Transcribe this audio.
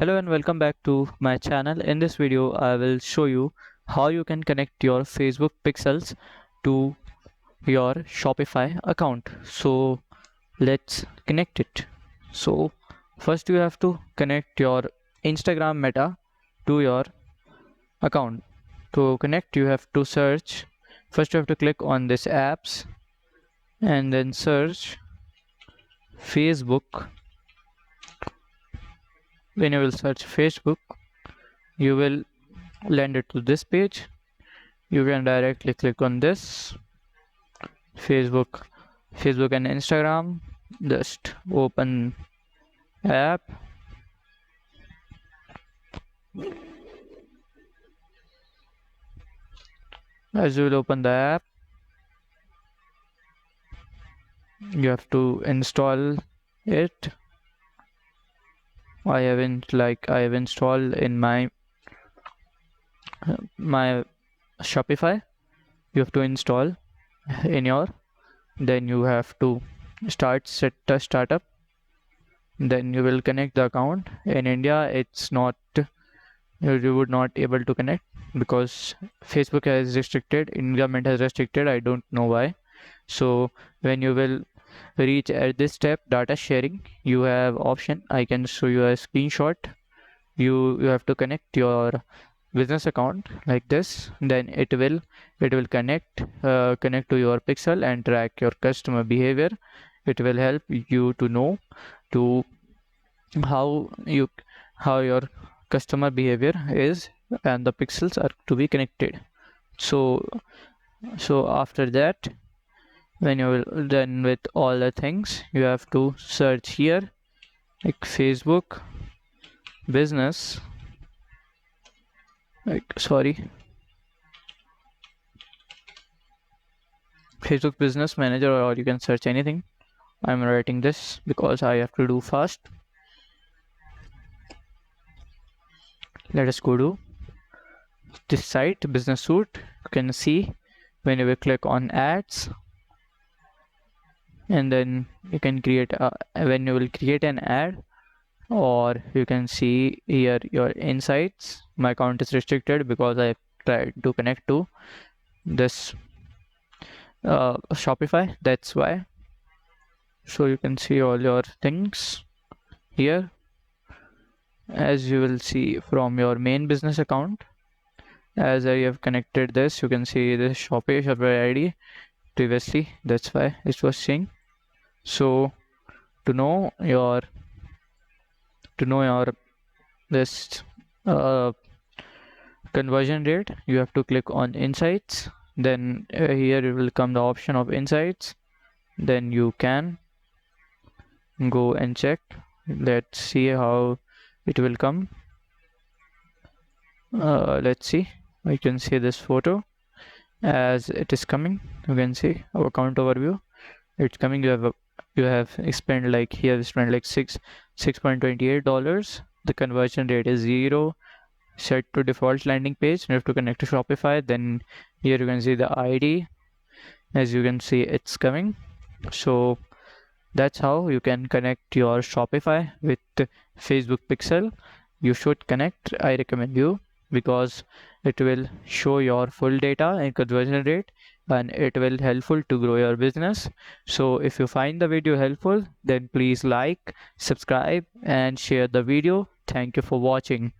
Hello and welcome back to my channel. In this video, I will show you how you can connect your Facebook pixels to your Shopify account. So let's connect it. So first you have to connect your Instagram meta to your account. To connect, you have to search. First you have to click on this apps and then search Facebook. When you will search Facebook, you will land it to this page. You can directly click on this Facebook and Instagram. Just open app. As you will open the app, you have to install it. I have installed in my Shopify. You have to install in your, then you have to set the startup. Then you will connect the account. In India, it's not, you would not able to connect because Facebook has restricted, Indian government has restricted. I don't know why. So when you will reach at this step, data sharing, you have option. I can show you a screenshot. You have to connect your business account like this, then it will connect to your pixel and track your customer behavior. It will help you to know to how your customer behavior is, and the pixels are to be connected. So after that, when you will done with all the things, you have to search here like Facebook business, Facebook business manager, or you can search anything. I'm writing this because I have to do fast. Let us go to this site, business suite. You can see when you will click on ads, and then you can create when you will create an ad, or you can see here your insights. My account is restricted because I tried to connect to this Shopify, that's why. So you can see all your things here. As you will see from your main business account, as I have connected this, you can see this Shopify ID previously, that's why it was saying. So to know your this conversion rate, you have to click on insights. Then here it will come the option of insights. Then you can go and check. Let's see how it will come. Let's see. I can see this photo as it is coming. You can see our account overview. It's coming. You have spent like $6.28. The conversion rate is 0. Set to default landing page. You have to connect to Shopify. Then here you can see the ID. As you can see, it's coming. So that's how you can connect your Shopify with Facebook pixel. You should connect. I recommend you, because it will show your full data and conversion rate, and it will helpful to grow your business. So if you find the video helpful, then please like, subscribe and share the video. Thank you for watching.